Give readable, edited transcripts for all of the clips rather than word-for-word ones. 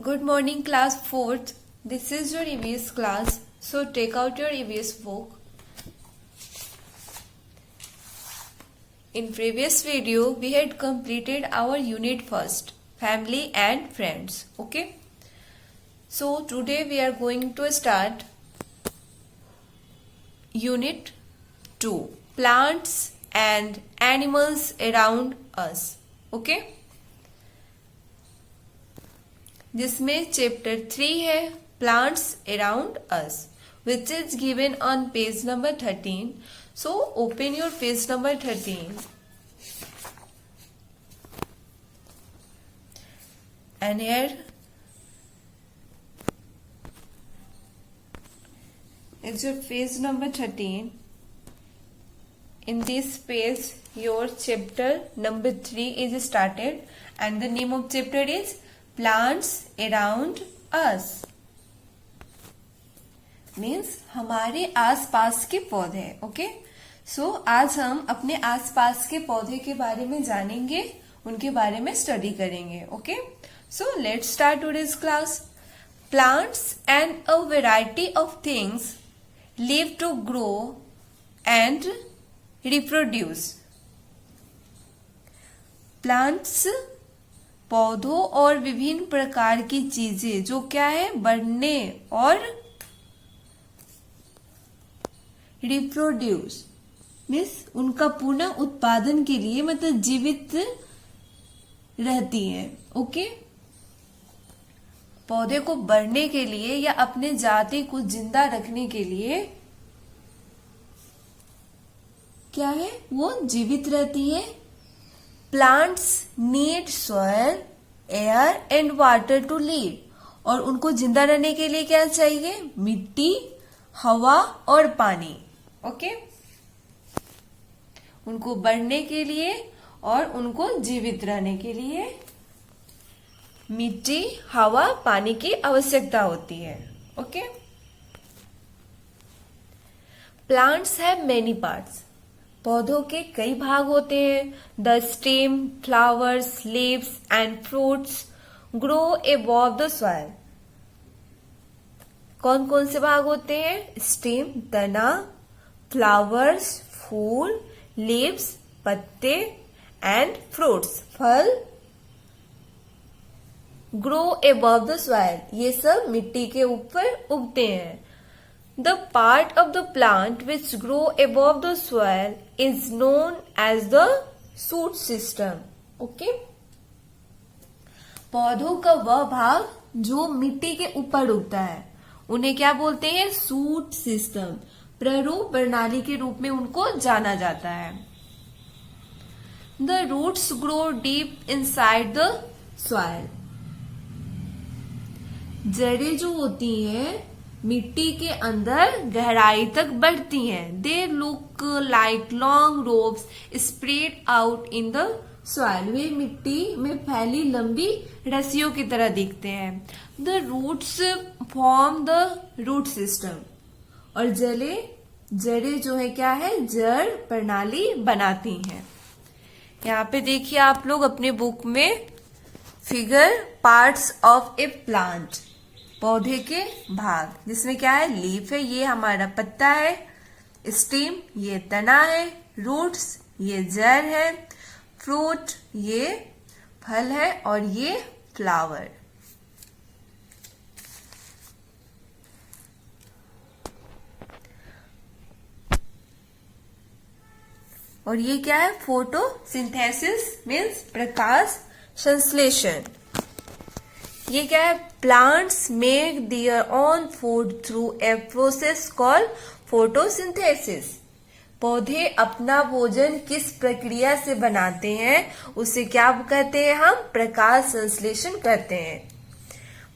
Good morning, class 4th. This is your EVS class. So take out your EVS book. In previous video, we had completed our unit first, family and friends. Okay. So today we are going to start unit 2, plants and animals around us. Okay. जिसमें chapter 3 है plants around us which is given on page number 13. So open your page number 13 and here is your page number 13. In this page your chapter number 3 is started and the name of chapter is plants around us. Means हमारे आसपास के पौधे. Okay. सो आज हम अपने आसपास के पौधे के बारे में जानेंगे, उनके बारे में स्टडी करेंगे. Okay. So let's start today's class. Plants and a variety of things live to grow and reproduce. Plants पौधों और विभिन्न प्रकार की चीजें जो क्या है बढ़ने और रिप्रोड्यूस मीन्स उनका पुनः उत्पादन के लिए मतलब जीवित रहती हैं. ओके. पौधे को बढ़ने के लिए या अपने जाति को जिंदा रखने के लिए क्या है वो जीवित रहती है. Plants need soil air and water to live. और उनको जिंदा रहने के लिए क्या चाहिए? मिट्टी, हवा और पानी. ओके. उनको बढ़ने के लिए और उनको जीवित रहने के लिए मिट्टी, हवा, पानी की आवश्यकता होती है. Okay. Plants have many parts. पौधों के कई भाग होते हैं. The stem, flowers, leaves and fruits grow above the soil. कौन कौन से भाग होते हैं? स्टेम तना, फ्लावर्स फूल, लीव्स पत्ते एंड फ्रूट्स फल. ग्रो अबव द सॉइल ये सब मिट्टी के ऊपर उगते हैं. The part of the plant which grow above the soil is known as the shoot system. Okay? पौधों का वह भाग जो मिट्टी के ऊपर उगता है उन्हें क्या बोलते हैं? Shoot system. प्रारूप प्रणाली के रूप में उनको जाना जाता है. The roots grow deep inside the soil. जड़ें जो होती हैं मिट्टी के अंदर गहराई तक बढ़ती हैं. They look like long ropes spread out in the soil. वे मिट्टी में फैली लंबी रस्सियों की तरह दिखते हैं. The roots form the root system. और जड़ें जो है क्या है? जड़ प्रणाली बनाती हैं. यहाँ पे देखिए आप लोग अपने बुक में figure parts of a plant. पौधे के भाग जिसमें क्या है? लीफ है, ये हमारा पत्ता है. स्टेम ये तना है. रूट्स ये जड़ है. फ्रूट ये फल है और ये फ्लावर. और ये क्या है? फोटोसिंथेसिस मीन्स प्रकाश संश्लेषण. ये क्या है? Plants make their own food through a process called photosynthesis. पौधे अपना भोजन किस प्रक्रिया से बनाते हैं उसे क्या कहते हैं? हम प्रकाश संश्लेषण कहते हैं.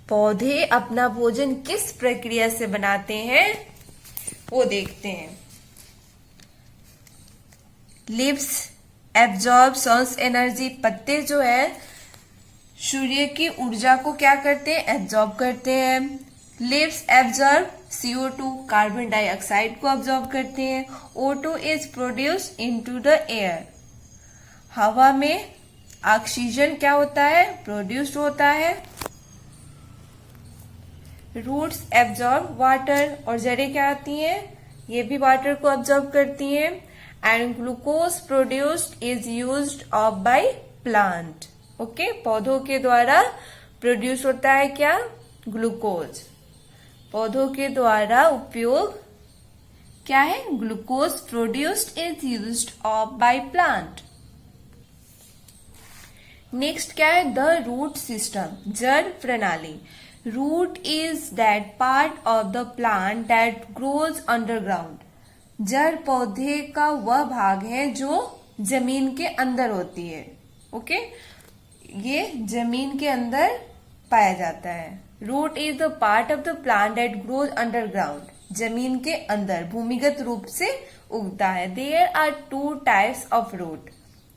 पौधे अपना भोजन किस प्रक्रिया से बनाते हैं वो देखते हैं. Leaves absorb sun's energy. पत्ते जो है सूर्य की ऊर्जा को क्या करते हैं? एब्जॉर्ब करते हैं. Leaves absorb CO2 carbon dioxide को एब्जॉर्ब करते हैं. O2 is produce into the air. हवा में ऑक्सीजन क्या होता है? प्रोड्यूस्ड होता है. रूट्स एब्जॉर्ब वाटर, और जड़ें क्या आती हैं, ये भी वाटर को एब्जॉर्ब करती हैं. And glucose produced is used up by plant. Okay, पौधों के द्वारा प्रोड्यूस होता है क्या, ग्लूकोज. पौधों के द्वारा उपयोग क्या है, glucose produced is used up by plant. Next क्या है, द रूट सिस्टम, जड़ प्रणाली. Root is that part of the plant that grows underground. जड़ पौधे का वह भाग है जो जमीन के अंदर होती है. ओके, ये जमीन के अंदर पाया जाता है. Root is the part of the plant that grows underground. जमीन के अंदर भूमिगत रूप से उगता है. There are 2 types of root.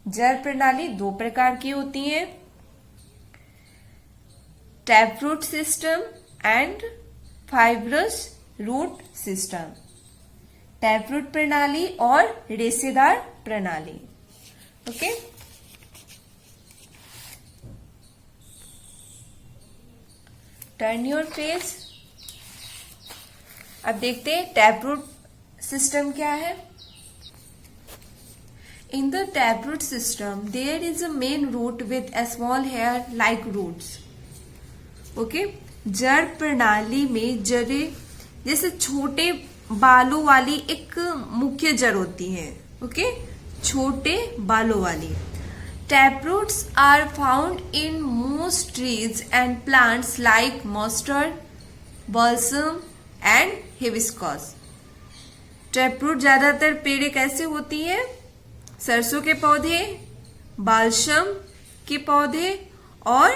जड़ प्रणाली 2 प्रकार की होती है, tap root system and fibrous root system. Tap root प्रणाली और रेशेदार प्रणाली. Okay, turn your page. अब देखते हैं टैप रूट सिस्टम क्या है. In the taproot system, there is a main root with a small hair-like roots. Okay? जड़ प्रणाली में जड़ें जैसे छोटे बालों वाली एक मुख्य जड़ होती है. ओके, छोटे बालों वाली. Taproots are found in most trees and plants like mustard, balsam and hibiscus. Taproot ज्यादातर पेड़ें कैसे होती है, सरसों के पौधे, बालसम के पौधे और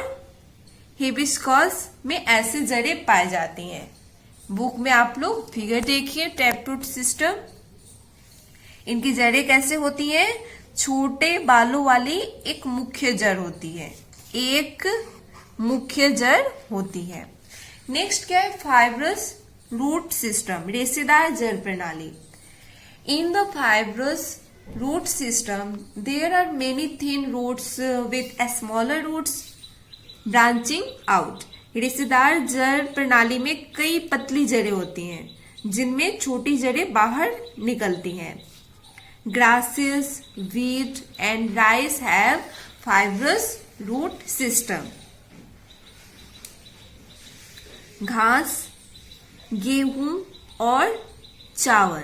हिबिस्कस में ऐसे जड़ें पाई जाती हैं. बुक में आप लोग फिगर देखिए, टैपरूट सिस्टम. इनकी जड़ें कैसे होती हैं, छोटे बालों वाली एक मुख्य जड़ होती है. एक मुख्य जड़ होती है. नेक्स्ट क्या है, फाइब्रस रूट सिस्टम, रेशेदार जड़ प्रणाली. In the fibrous root system there are many thin roots with a smaller roots branching out. रेशेदार जड़ प्रणाली में कई पतली जड़ें होती हैं जिनमें छोटी जड़ें बाहर निकलती हैं. grasses, wheat and rice have fibrous root system. घास, गेहूं और चावल,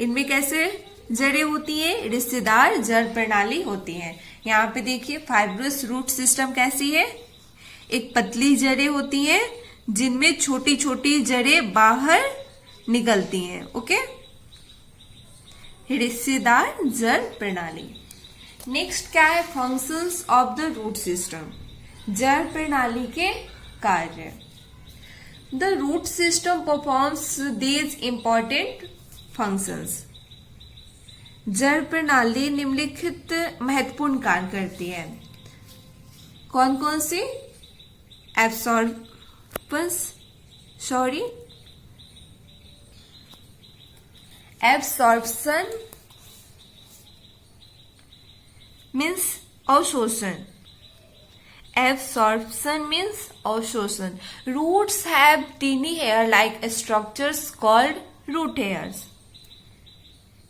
इनमें कैसे जड़ें होती है, रेशेदार जड़ प्रणाली होती है. यहाँ पे देखिए फाइब्रस रूट सिस्टम कैसी है, एक पतली जड़ें होती हैं जिनमें छोटी छोटी जड़ें बाहर निकलती हैं. ओके, रेशेदार जड़ प्रणाली. नेक्स्ट क्या है, functions of the root system, जड़ प्रणाली के कार्य. The root system performs these important functions. जड़ प्रणाली निम्नलिखित महत्वपूर्ण कार्य करती है. कौन कौन सी, एब्सॉर्प्शन मीन्स अवशोषण. Absorption means अवशोषण. Roots have tiny hair-like structures called root hairs.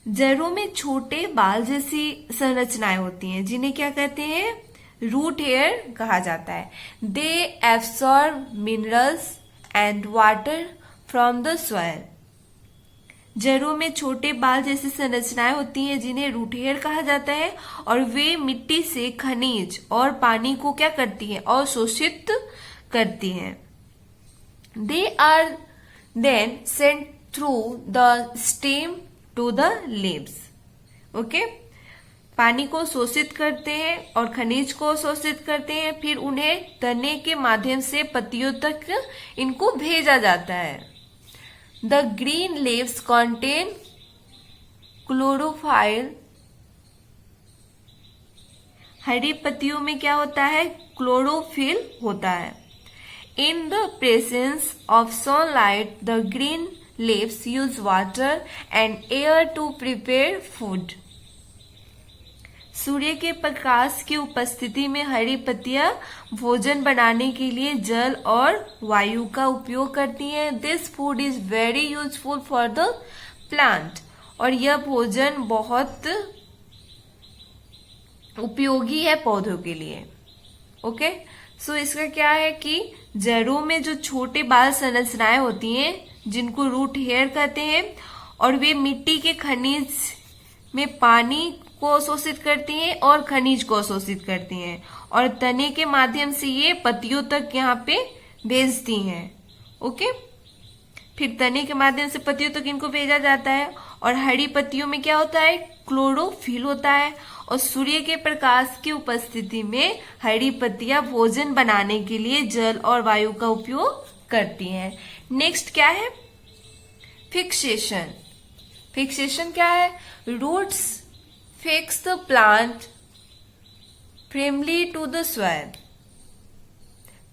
जड़ों में छोटे बाल जैसी संरचनाएं होती हैं जिन्हें क्या कहते हैं, रूट हेयर कहा जाता है. They absorb minerals and water from the soil. जड़ों में छोटे बाल जैसी संरचनाएं होती हैं जिन्हें रूट हेयर कहा जाता है और वे मिट्टी से खनिज और पानी को क्या करती हैं, अवशोषित करती हैं. They are then sent through the stem to the leaves. Okay, पानी को शोषित करते हैं और खनिज को शोषित करते हैं, फिर उन्हें तने के माध्यम से पत्तियों तक इनको भेजा जाता है. The green leaves contain chlorophyll. हरी पत्तियों में क्या होता है, क्लोरोफिल होता है. In the presence of sunlight the green leaves use water and air to prepare food. सूर्य के प्रकाश की उपस्थिति में हरी पत्तियां भोजन बनाने के लिए जल और वायु का उपयोग करती हैं। This food is very useful for the plant, और यह भोजन बहुत उपयोगी है पौधों के लिए। ओके, सो इसका क्या है कि जड़ों में जो छोटे बाल संरचनाएं होती हैं जिनको रूट हेयर कहते हैं, और वे मिट्टी के खनिज में पानी को अवशोषित करती हैं और खनिज को अवशोषित करती हैं, और तने के माध्यम से ये पत्तियों तक यहाँ पे भेजती हैं। ओके, फिर तने के माध्यम से पत्तियों तक इनको भेजा जाता है, और हरी पत्तियों में क्या होता है, क्लोरोफिल होता है, और सूर्य के प्रकाश की उपस्थिति में हरी पत्तियां भोजन बनाने के लिए जल और वायु का उपयोग करती हैं। नेक्स्ट क्या है, फिक्सेशन। फिक्सेशन क्या है, roots fix the plant firmly to the soil.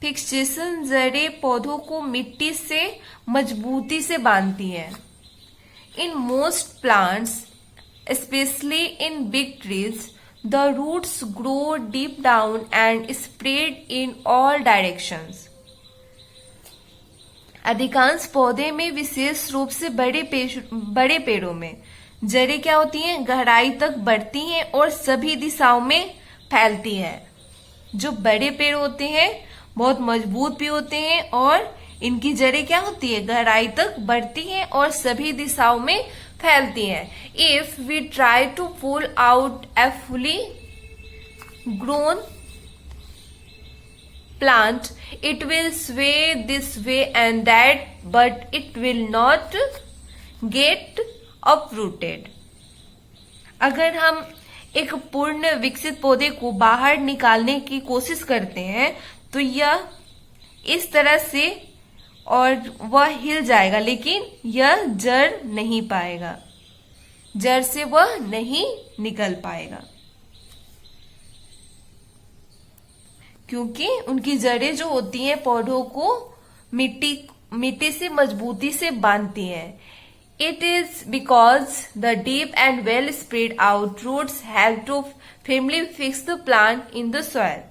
Fixation जड़ें पौधों को मिट्टी से मजबूती से बांधती है। In most plants, especially in big trees, the roots grow deep down and spread in all directions. अधिकांश पौधे में, विशेष रूप से बड़े पेड़ों में, जड़ें क्या होती हैं, गहराई तक बढ़ती हैं और सभी दिशाओं में फैलती हैं। जो बड़े पेड़ होते हैं बहुत मजबूत भी होते हैं, और इनकी जड़ें क्या होती है, गहराई तक बढ़ती हैं और सभी दिशाओं में फैलती हैं। If we try to pull out a fully grown plant, it will sway this way and that, but it will not get uprooted. अगर हम एक पूर्ण विकसित पौधे को बाहर निकालने की कोशिश करते हैं तो यह इस तरह से, और वह हिल जाएगा, लेकिन यह जड़ नहीं पाएगा, जड़ से वह नहीं निकल पाएगा, क्योंकि उनकी जड़ें जो होती हैं पौधों को मिट्टी से मजबूती से बांधती हैं। It is because the deep and well spread out roots help to firmly fix the plant in the soil.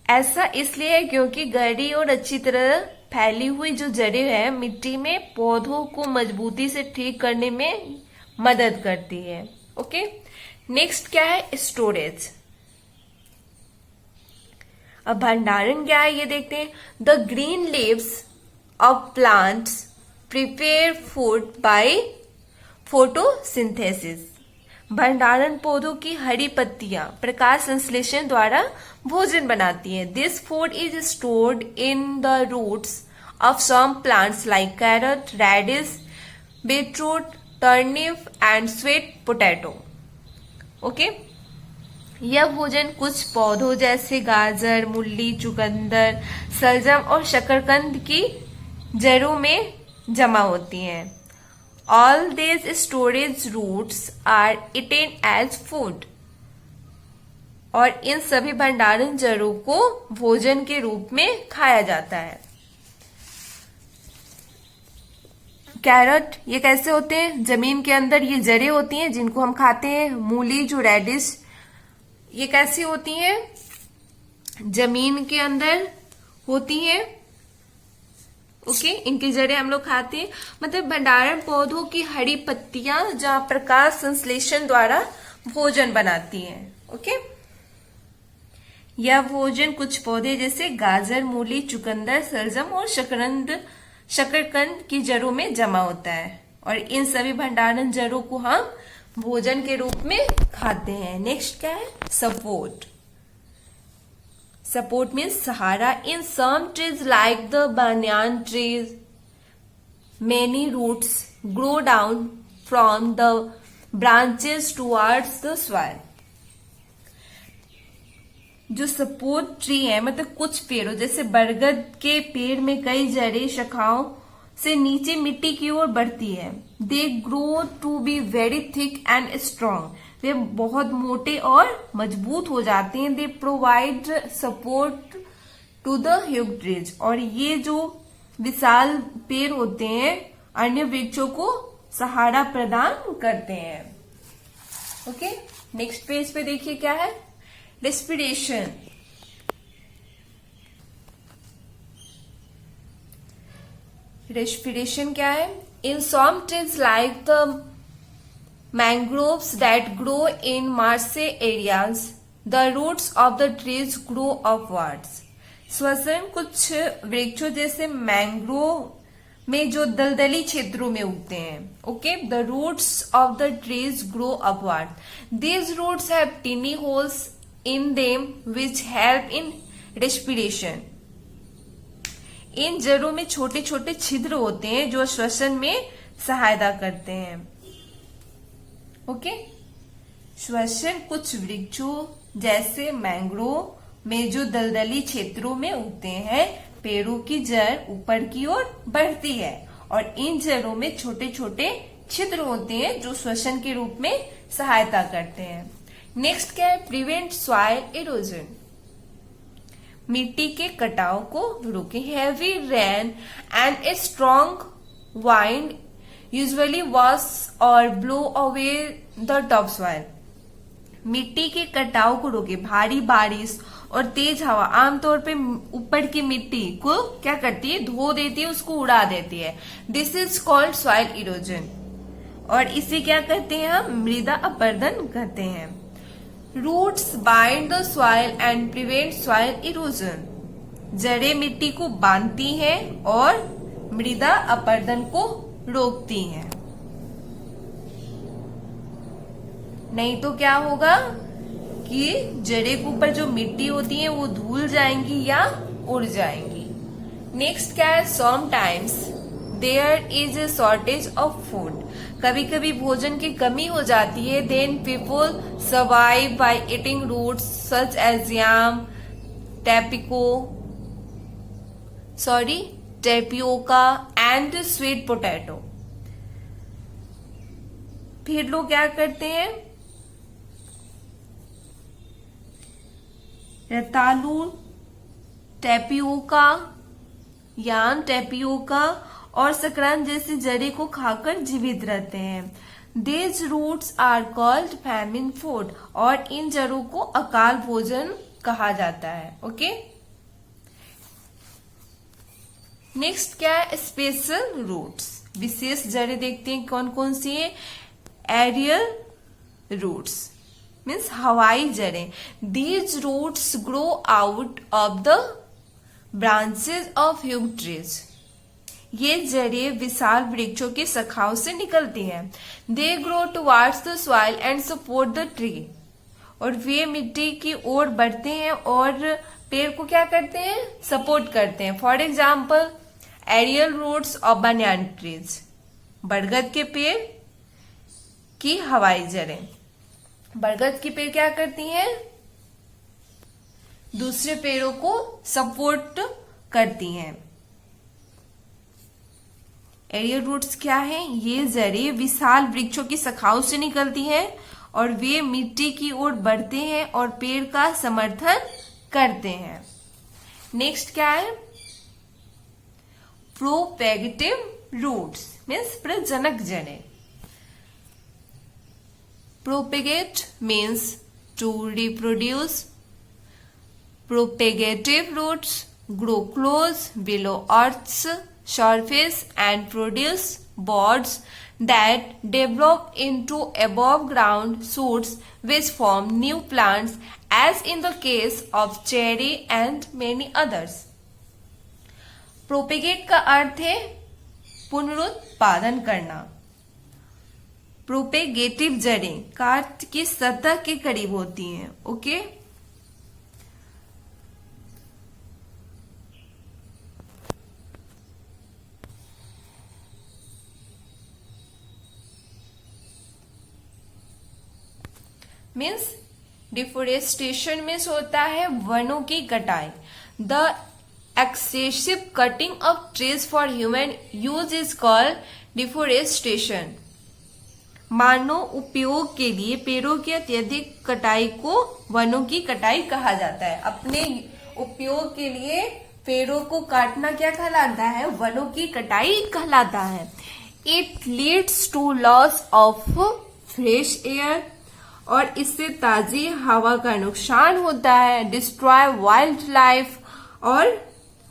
ऐसा इसलिए है क्योंकि गहरी और अच्छी तरह फैली हुई जो जड़ें हैं मिट्टी में पौधों को मजबूती से ठीक करने में मदद करती है। ओके, नेक्स्ट क्या है, स्टोरेज। अब भंडारण क्या है ये देखते हैं। The green leaves of plants prepare food by photosynthesis. भंडारण पौधों की हरी पत्तियां प्रकाश संश्लेषण द्वारा भोजन बनाती हैं। This food is stored in the roots of some plants like carrot, radish, beetroot, turnip and sweet potato. Okay, यह भोजन कुछ पौधों जैसे गाजर, मूली, चुकंदर, सलजम और शकरकंद की जड़ों में जमा होती हैं। All these storage roots are eaten as food. और इन सभी भंडारण जड़ों को भोजन के रूप में खाया जाता है। कैरट, ये कैसे होते हैं, जमीन के अंदर ये जड़ें होती हैं जिनको हम खाते हैं। मूली, जो रेडिश, ये कैसी होती हैं, जमीन के अंदर होती हैं। ओके, इनकी जड़ें हम लोग खाते हैं। मतलब भंडारण पौधों की हरी पत्तियां जहां प्रकाश संश्लेषण द्वारा भोजन बनाती हैं। ओके, यह भोजन कुछ पौधे जैसे गाजर, मूली, चुकंदर, सलजम और शकरकंद की जड़ों में जमा होता है, और इन सभी भंडारण जड़ों को हम भोजन के रूप में खाते हैं। नेक्स्ट क्या है, support. Support means sahara. In some trees like the banyan trees, many roots grow down from the branches towards the soil. जो सपोर्ट ट्री है, मतलब कुछ पेड़ों जैसे बरगद के पेड़ में कई जड़ें शाखाओं से नीचे मिट्टी की ओर बढ़ती है। They grow to be very thick and strong. वे बहुत मोटे और मजबूत हो जाते हैं। They provide support to the huge trees. और ये जो विशाल पेड़ होते हैं अन्य वृक्षों को सहारा प्रदान करते हैं। ओके, नेक्स्ट पेज पे देखिए क्या है, रेस्पिरेशन। रेस्पिरेशन क्या है? In some trees like the mangroves that grow in marshy areas, the roots of the trees grow upwards. श्वसन कुछ वृक्षों जैसे मैंग्रोव में जो दलदली क्षेत्रों में उगते हैं। Okay, the roots of the trees grow upward. These roots have tiny holes in them which help in respiration. इन जड़ों में छोटे छोटे छिद्र होते हैं जो श्वसन में सहायता करते हैं। ओके, श्वसन कुछ वृक्षों जैसे मैंग्रोव में जो दलदली क्षेत्रों में उगते हैं, पेड़ों की जड़ ऊपर की ओर बढ़ती है और इन जड़ों में छोटे छोटे छिद्र होते हैं जो श्वसन के रूप में सहायता करते हैं। नेक्स्ट क्या है, प्रिवेंट सॉइल इरोजन। मिट्टी के कटाव को रोके। Heavy rain and a strong wind usually wash or blow away the top soil. मिट्टी के कटाव को रोके। भारी बारिश और तेज हवा आमतौर पे ऊपर की मिट्टी को क्या करती है, धो देती है, उसको उड़ा देती है। This is called soil erosion. और इसे क्या कहते हैं हम, मृदा अपरदन कहते हैं। Roots bind the soil and prevent soil erosion. जड़ें मिट्टी को बांधती हैं और मृदा अपरदन को रोकती हैं। नहीं तो क्या होगा कि जड़े के ऊपर जो मिट्टी होती है वो धुल जाएंगी या उड़ जाएंगी। नेक्स्ट क्या है, sometimes there is a shortage of food. कभी कभी भोजन की कमी हो जाती है। Then people survive by eating roots such as yam, tapioca and sweet potato. फिर लोग क्या करते हैं, रतालू, टेपियोका, याम, टेपियोका और सकरांत जैसी जड़ें को खाकर जीवित रहते हैं। These roots are called famine food और इन जड़ों को अकाल भोजन कहा जाता है। ओके, नेक्स्ट क्या है, स्पेशल रूट्स। विशेष जड़ें देखते हैं कौन कौन सी है। एरियल रूट्स मीन्स हवाई जड़ें। These roots grow out of the branches of huge trees। ये जड़ें विशाल वृक्षों के शाखाओं से निकलती हैं। They grow towards the soil and support the tree। और वे मिट्टी की ओर बढ़ते हैं और पेड़ को क्या करते हैं, सपोर्ट करते हैं। For example, aerial roots of banyan trees. बरगद के पेड़ की हवाई जड़ें। बरगद की पेड़ क्या करती हैं, दूसरे पेड़ों को सपोर्ट करती हैं। एरियल रूट्स क्या है, ये जड़ें विशाल वृक्षों की शाखाओं से निकलती हैं और वे मिट्टी की ओर बढ़ते हैं और पेड़ का समर्थन करते हैं। नेक्स्ट क्या है, प्रोपेगेटिव रूट्स मीन्स प्रजनक जड़ें। Propagate means to reproduce. Propagative roots grow close below Earth's surface and produce buds that develop into above ground shoots which form new plants, as in the case of cherry and many others. Propagate का अर्थ है पुनरुत्पादन करना। प्रोपेगेटिव जड़ें काट की सतह के करीब होती हैं। ओके, मीन्स डिफोरेस्टेशन मीन्स होता है वनों की कटाई। The excessive cutting of trees for human use is called deforestation. मानव उपयोग के लिए पेड़ों की अत्यधिक कटाई को वनों की कटाई कहा जाता है। अपने उपयोग के लिए पेड़ों को काटना क्या कहलाता है, वनों की कटाई कहलाता है। It leads to loss of fresh air और इससे ताजी हवा का नुकसान होता है, डिस्ट्रॉय वाइल्ड लाइफ, और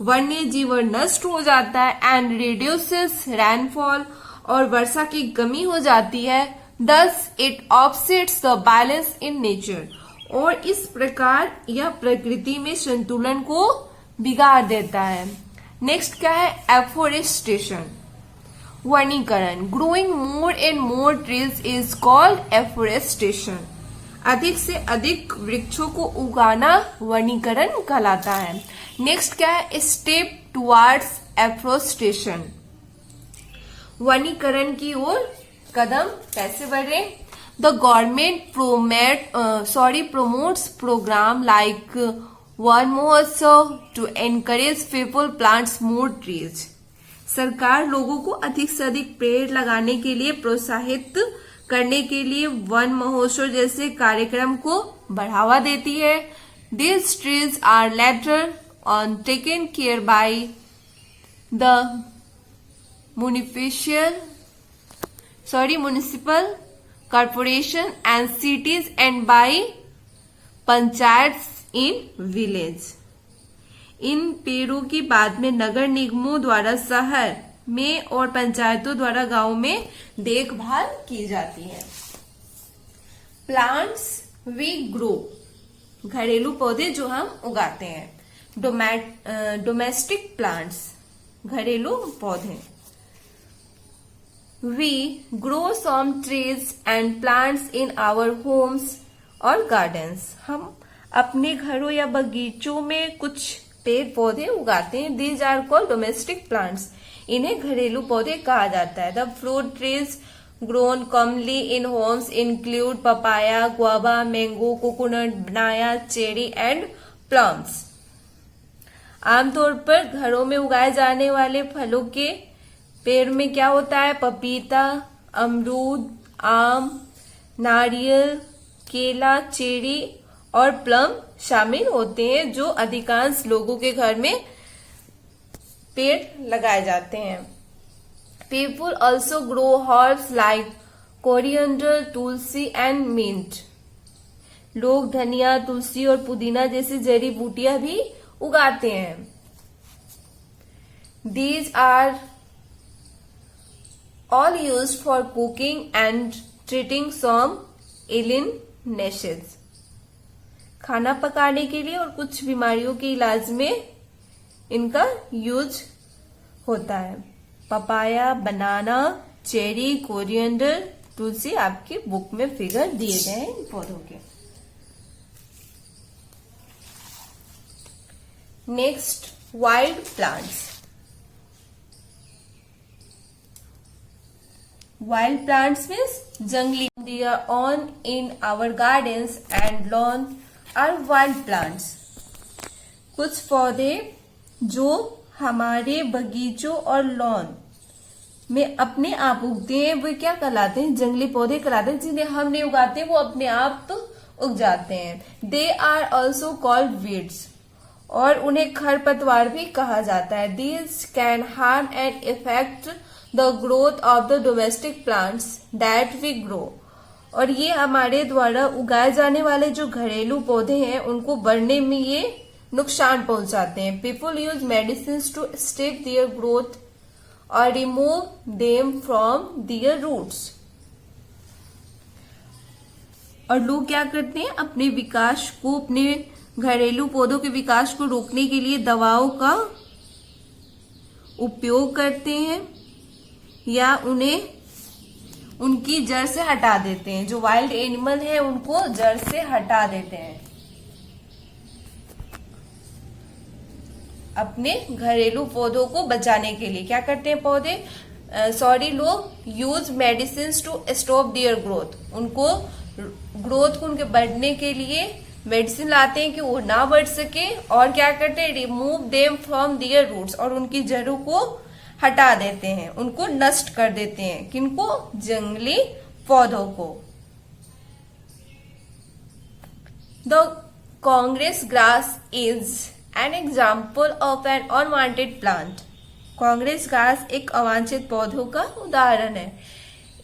वन्य जीवन नष्ट हो जाता है, एंड रिड्यूसेस रेनफॉल, और वर्षा की कमी हो जाती है, thus it offsets the balance in nature, और इस प्रकार यह प्रकृति में संतुलन को बिगाड़ देता है। नेक्स्ट क्या है, एफोरेस्टेशन, वनीकरण। Growing more and more trees is called afforestation. अधिक से अधिक वृक्षों को उगाना वनीकरण कहलाता है। नेक्स्ट क्या है, स्टेप टुवार्ड्स एफोरेस्टेशन, वनीकरण की ओर कदम कैसे बढ़े। The government promotes program like Van Mahotsav to encourage people plants more trees. सरकार लोगों को अधिक से अधिक पेड़ लगाने के लिए प्रोत्साहित करने के लिए वन महोत्सव जैसे कार्यक्रम को बढ़ावा देती है। These trees are later on taken care by the municipal corporation and cities and by panchayats in village। इन पेड़ों की बाद में नगर निगमों द्वारा शहर में और पंचायतों द्वारा गांव में देखभाल की जाती है। प्लांट्स वी ग्रो, घरेलू पौधे जो हम उगाते हैं। डोमेस्टिक प्लांट्स, घरेलू पौधे। We grow some trees and plants in our homes और गार्डन्स, हम अपने घरों या बगीचों में कुछ पेड़ पौधे उगाते हैं। These are called domestic plants, इन्हें घरेलू पौधे कहा जाता है। The fruit trees grown commonly in homes include papaya, guava, mango, coconut, banana, cherry and plums. आमतौर पर घरों में उगाए जाने वाले फलों के पेड़ में क्या होता है, पपीता, अमरूद, आम, नारियल, केला, चेरी और प्लम शामिल होते हैं, जो अधिकांश लोगों के घर में पेड़ लगाए जाते हैं। People also grow herbs like coriander, tulsi and mint. लोग धनिया, तुलसी और पुदीना जैसी जड़ी बूटियां भी उगाते हैं। These are all used for cooking and treating some illnesses। खाना पकाने के लिए और कुछ बीमारियों के इलाज में इनका यूज होता है। पपाया, बनाना, चेरी, कोरिएंडर, तुलसी आपकी बुक में फिगर दिए गए हैं इन पौधों के। Next, wild plants. Wild plants means जंगली। They are on in our gardens and lawn are wild plants. कुछ पौधे जो हमारे बगीचों और लॉन में अपने आप उगते हैं वे क्या कहलाते हैं, जंगली पौधे कहलाते हैं। जिन्हें हम नहीं उगाते वो अपने आप तो उग जाते हैं। They are also called weeds, और उन्हें खरपतवार भी कहा जाता है। These can harm and affect the growth of the domestic plants that we grow। और ये हमारे द्वारा उगाए जाने वाले जो घरेलू पौधे हैं उनको बढ़ने में ये नुकसान पहुंचाते हैं। People use medicines to stop their growth or remove them from their roots। और लोग क्या करते हैं, अपने विकास को, अपने घरेलू पौधों के विकास को रोकने के लिए दवाओं का उपयोग करते हैं या उन्हें उनकी जड़ से हटा देते हैं। जो वाइल्ड एनिमल है उनको जड़ से हटा देते हैं अपने घरेलू पौधों को बचाने के लिए। क्या करते हैं पौधे, लोग use medicine to stop their growth. उनको ग्रोथ को उनके बढ़ने के लिए मेडिसिन लाते हैं कि वो ना बढ़ सके। और क्या करते हैं, remove them from their roots, और उनकी जड़ों को हटा देते हैं, उनको नष्ट कर देते हैं। किनको, जंगली पौधों को। The Congress grass is an example of an unwanted plant. Congress घास एक अवांछित पौधों का उदाहरण है।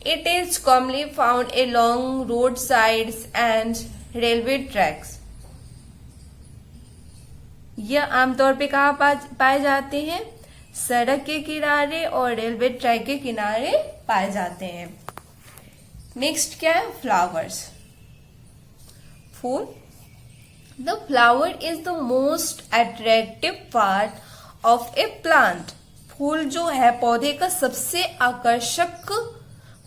It is commonly found along roadsides and railway tracks. यह आमतौर पे कहाँ पाए जाते हैं? सड़क के किनारे और रेलवे ट्रैक के किनारे पाए जाते हैं। नेक्स्ट क्या है? फ्लावर्स। फूल। The flower is the most attractive part of a plant. फूल जो है पौधे का सबसे आकर्षक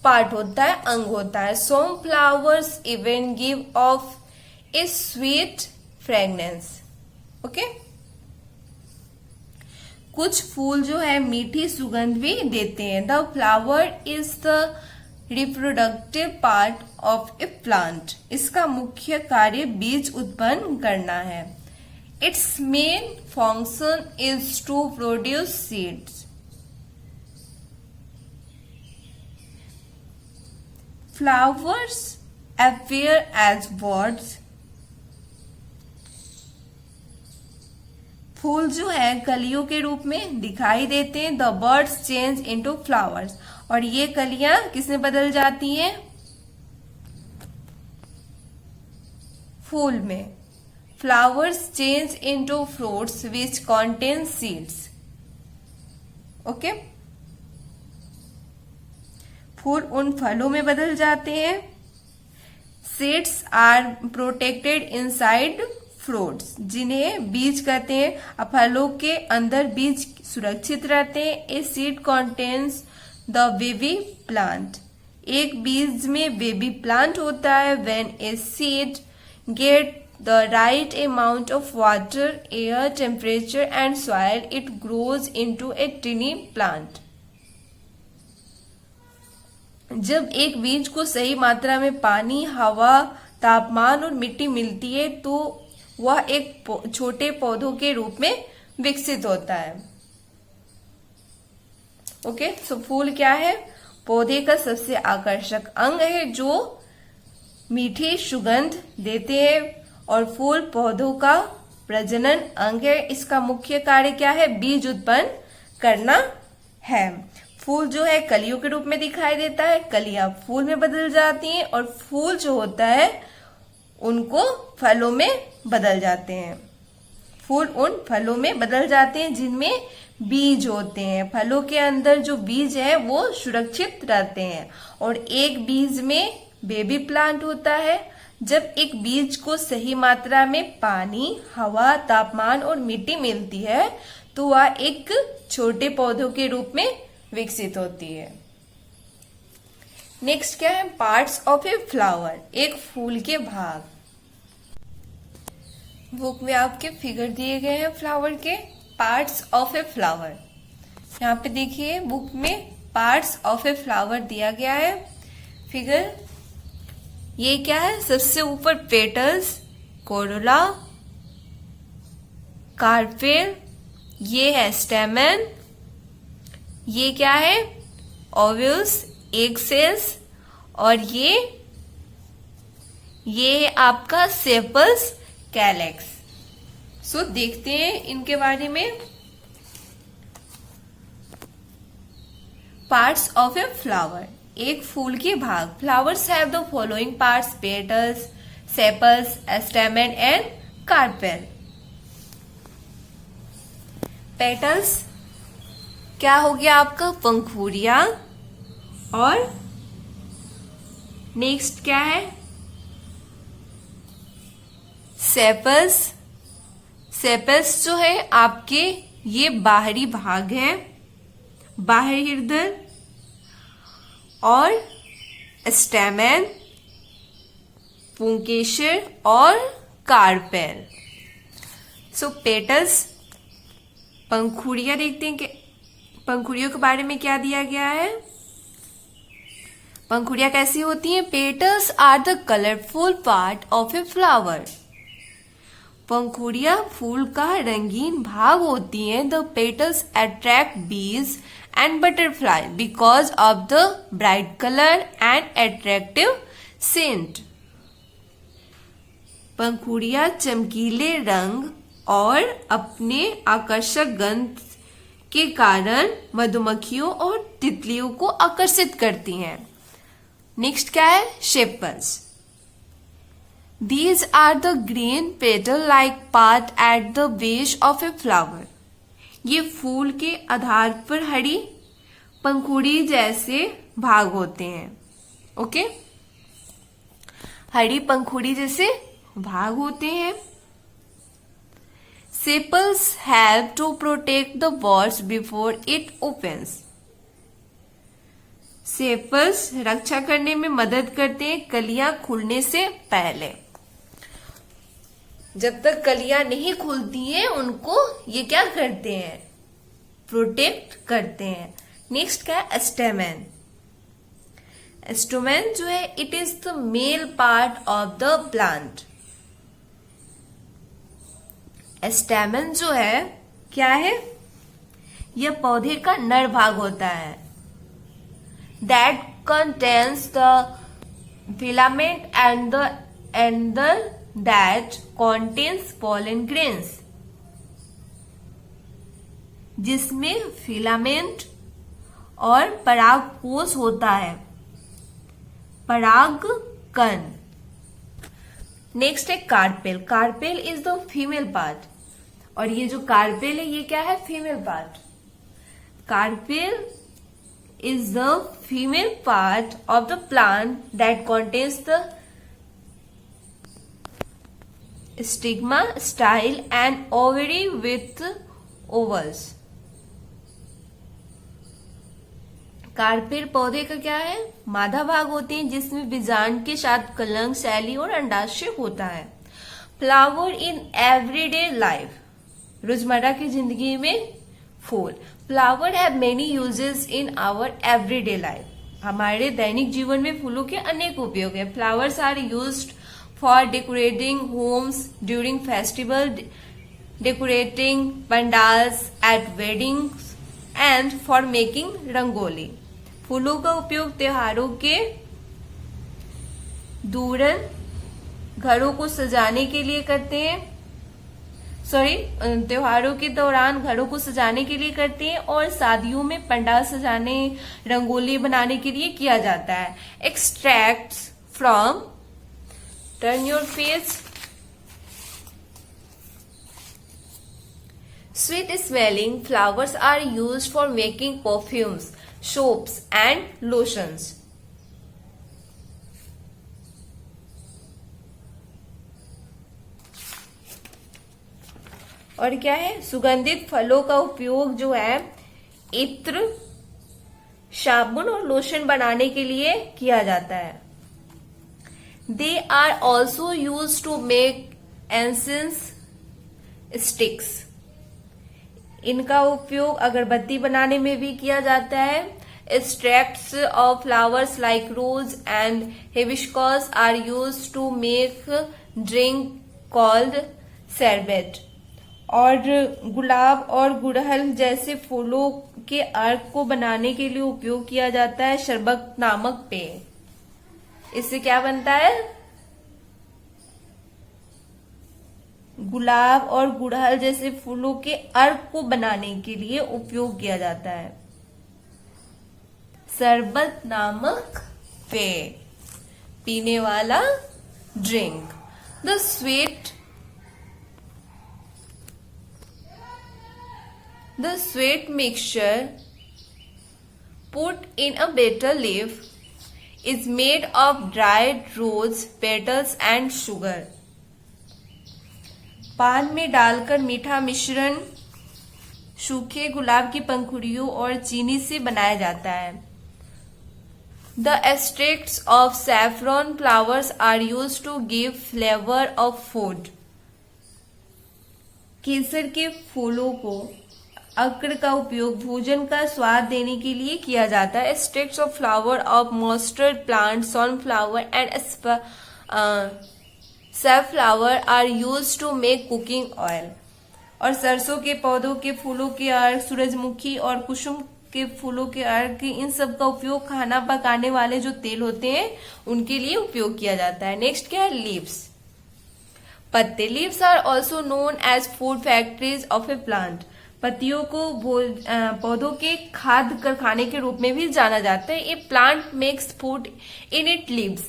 पार्ट होता है, अंग होता है। Some flowers even give off a sweet fragrance. Okay, कुछ फूल जो है मीठी सुगंध भी देते हैं। The flower is the reproductive part of a plant. इसका मुख्य कार्य बीज उत्पन्न करना है। Its main function is to produce seeds. Flowers appear as buds। फूल जो है कलियों के रूप में दिखाई देते हैं। The buds change into flowers. और ये कलियां किसमें बदल जाती हैं? फूल में। Flowers change into fruits which contain seeds. Okay, फूल उन फलों में बदल जाते हैं। Seeds are protected inside fruits, जिन्हें बीज कहते हैं। फलों के अंदर बीज सुरक्षित रहते हैं। A seed contains the baby plant. एक बीज में बेबी प्लांट होता है। When a seed get the right amount of water, air, temperature and soil, it grows into A टिनी plant. जब एक बीज को सही मात्रा में पानी, हवा, तापमान और मिट्टी मिलती है तो वह एक छोटे पौधों के रूप में विकसित होता है। ओके, सो फूल क्या है? पौधे का सबसे आकर्षक अंग है जो मीठी सुगंध देते हैं। और फूल पौधों का प्रजनन अंग है। इसका मुख्य कार्य क्या है? बीज उत्पन्न करना है। फूल जो है कलियों के रूप में दिखाई देता है। कलियां फूल में बदल जाती हैं और फूल जो होता है उनको फलों में बदल जाते हैं। फूल उन फलों में बदल जाते हैं जिनमें बीज होते हैं। फलों के अंदर जो बीज है वो सुरक्षित रहते हैं। और एक बीज में बेबी प्लांट होता है। जब एक बीज को सही मात्रा में पानी, हवा, तापमान और मिट्टी मिलती है तो वह एक छोटे पौधों के रूप में विकसित होती है। नेक्स्ट क्या है? Parts of a flower. एक फूल के भाग। बुक में आपके फिगर दिए गए हैं फ्लावर के। Parts of a flower. यहाँ पे देखिए बुक में पार्ट्स ऑफ ए फ्लावर दिया गया है। फिगर ये क्या है? सबसे ऊपर पेटल्स, कोरोला, कार्पेल, ये है स्टेमन, ये क्या है? ओव्यूल्स, एग सेल्स, और ये है आपका सेपल्स कैलेक्स। सो देखते हैं इनके बारे में। Parts of a flower. एक फूल के भाग। Flowers have the following parts: petals, sepals, स्टेमन and carpel. Petals क्या हो गया आपका? पंखुड़िया। और नेक्स्ट क्या है? सेपल्स। सेपल्स जो है आपके ये बाहरी भाग है, बाहरी हृदय। और स्टेमन, पुंकेसर और कार्पेल। सो पेटल्स, पंखुड़ियां देखते हैं कि पंखुड़ियों के बारे में क्या दिया गया है। पंखुड़ियां कैसी होती हैं? Petals are the colourful part of a flower. पंखुड़ियां फूल का रंगीन भाग होती हैं। The petals attract bees and butterfly because of the bright color and attractive scent। पंखुड़ियां चमकीले रंग और अपने आकर्षक गंध के कारण मधुमक्खियों और तितलियों को आकर्षित करती हैं। नेक्स्ट क्या है, sepals. These are the green petal-like part at the base of a flower. ये फूल के आधार पर हरी पंखुड़ी जैसे भाग होते हैं। ओके, हरी पंखुड़ी जैसे भाग होते हैं। Sepals help to protect the buds before it opens. Sepals रक्षा करने में मदद करते हैं कलियां खुलने से पहले। जब तक कलियां नहीं खुलती हैं उनको ये क्या करते हैं, प्रोटेक्ट करते हैं। नेक्स्ट क्या है, स्टेमन। स्टेमन जो है it is the male part of the plant. स्टेमन जो है क्या है, यह पौधे का नर भाग होता है। That contains the filament and the that contains pollen grains, जिसमें फिलामेंट और परागकोश होता है, पराग कण। नेक्स्ट है carpel. Carpel is the female part, और ये जो कार्पेल है ये क्या है, female part. Carpel is the female part of the plant that contains the stigma, style and ovary with vowels. Carpel पौधे का क्या है, मादा भाग होते हैं जिसमें बीजांड के साथ कलंक, शैली और अंडाशय होता है। फ्लावर इन एवरीडे लाइफ, रोजमर्रा की जिंदगी में फूल। Flower have many uses in our everyday life, हमारे दैनिक जीवन में फूलों के अनेक उपयोग है। Flowers are used for decorating homes during festival, decorating pandals at weddings and for making rangoli. फूलों का उपयोग त्योहारों के दौरान घरों को सजाने के लिए करते हैं, त्योहारों के दौरान घरों को सजाने के लिए करते हैं, और शादियों में पंडाल सजाने, रंगोली बनाने के लिए किया जाता है। Extracts from, turn your page, sweet smelling flowers are used for making perfumes, soaps and lotions. और क्या है, सुगंधित फलों का उपयोग जो है इत्र, साबुन और लोशन बनाने के लिए किया जाता है। They are also used to make incense sticks. इनका उपयोग अगरबत्ती बनाने में भी किया जाता है। Extracts of flowers like rose and hibiscus are used to make drink called sherbet. और गुलाब और गुड़हल जैसे फूलों के अर्क को बनाने के लिए उपयोग किया जाता है शरबत नामक पेय। इससे क्या बनता है, गुलाब और गुड़हल जैसे फूलों के अर्क को बनाने के लिए उपयोग किया जाता है शरबत नामक पेय, पीने वाला drink. The sweet mixture put in a bitter leaf is made of dried rose petals and sugar. पान में डालकर मीठा मिश्रण सूखे गुलाब की पंखुड़ियों और चीनी से बनाया जाता है। The extracts of saffron flowers are used to give flavor of food. केसर के फूलों को अक्र का उपयोग भोजन का स्वाद देने के लिए किया जाता है। Extracts of flower of mustard plant, sunflower and safflower are used to make cooking oil. और सरसों के पौधों के फूलों के अर्क, सूरजमुखी और कुसुम के फूलों के अर्क, इन सब का उपयोग खाना पकाने वाले जो तेल होते हैं उनके लिए उपयोग किया जाता है। नेक्स्ट क्या है, लीव्स, पत्ते। Leaves are also known as food factories of a plant. पत्तियों को पौधों के खाद्य कारखाने के रूप में भी जाना जाता है। A plant makes food in it leaves.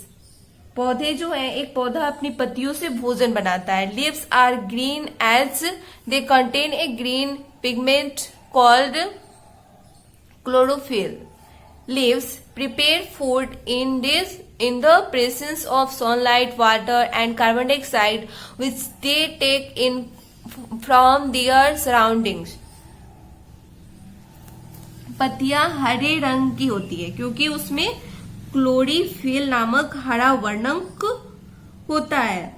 पौधे जो है, एक पौधा अपनी पत्तियों से भोजन बनाता है। Leaves are green as they contain a green pigment called chlorophyll. Leaves prepare food in the presence of sunlight, water and carbon dioxide which they take in from their surroundings. पत्तियां हरे रंग की होती है क्योंकि उसमें क्लोरोफिल नामक हरा वर्णक होता है,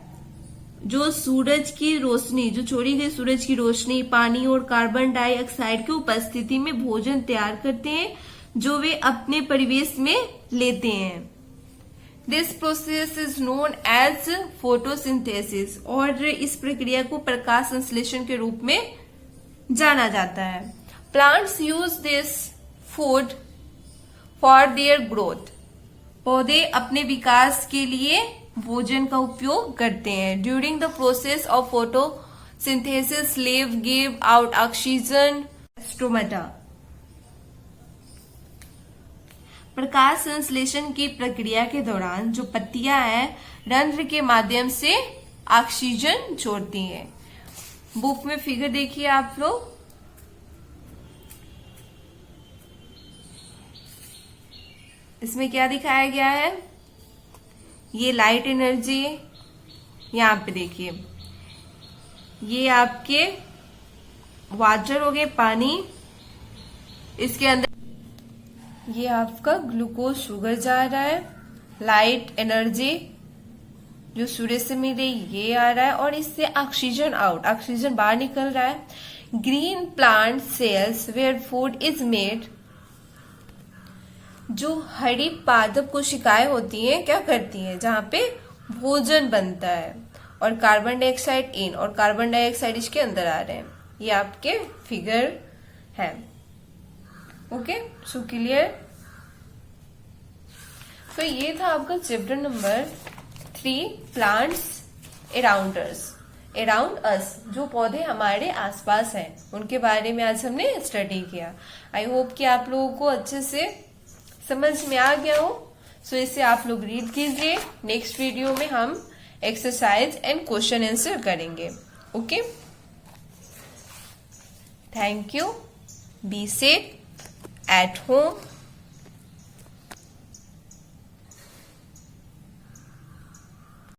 जो सूरज की रोशनी, जो छोड़ी गई सूरज की रोशनी, पानी और कार्बन डाइऑक्साइड की उपस्थिति में भोजन तैयार करते हैं जो वे अपने परिवेश में लेते हैं। This process is known as photosynthesis, और इस प्रक्रिया को प्रकाश संश्लेषण के रूप में जाना जाता है। Plants use this food for their growth. पौधे अपने विकास के लिए भोजन का उपयोग करते हैं। During the process of photosynthesis leave give out oxygen stomata. प्रकाश संश्लेषण की प्रक्रिया के दौरान जो पत्तियां हैं, रंध्र के माध्यम से ऑक्सीजन छोड़ती हैं। बुक में फिगर देखिए आप लोग, इसमें क्या दिखाया गया है, ये लाइट एनर्जी, यहां पे देखिए ये आपके वाटर हो गए, पानी, इसके अंदर ये आपका ग्लूकोज शुगर जा रहा है, लाइट एनर्जी जो सूर्य से मिल रही ये आ रहा है, और इससे ऑक्सीजन आउट, ऑक्सीजन बाहर निकल रहा है। Green plant cells where food is made. जो हरी पादप कोशिकाएं होती हैं क्या करती हैं, जहां पे भोजन बनता है, और कार्बन डाइऑक्साइड इन और कार्बन डाइऑक्साइड इसके अंदर आ रहे हैं। ये आपके फिगर है। Okay, so clear. तो ये था आपका chapter number 3, plants around us, जो पौधे हमारे आसपास हैं उनके बारे में आज हमने स्टडी किया। आई होप कि आप लोगों को अच्छे से समझ में आ गया हो। सो इसे आप लोग रीड कीजिए। नेक्स्ट वीडियो में हम एक्सरसाइज एंड क्वेश्चन आंसर करेंगे। Okay, thank you. Be safe at home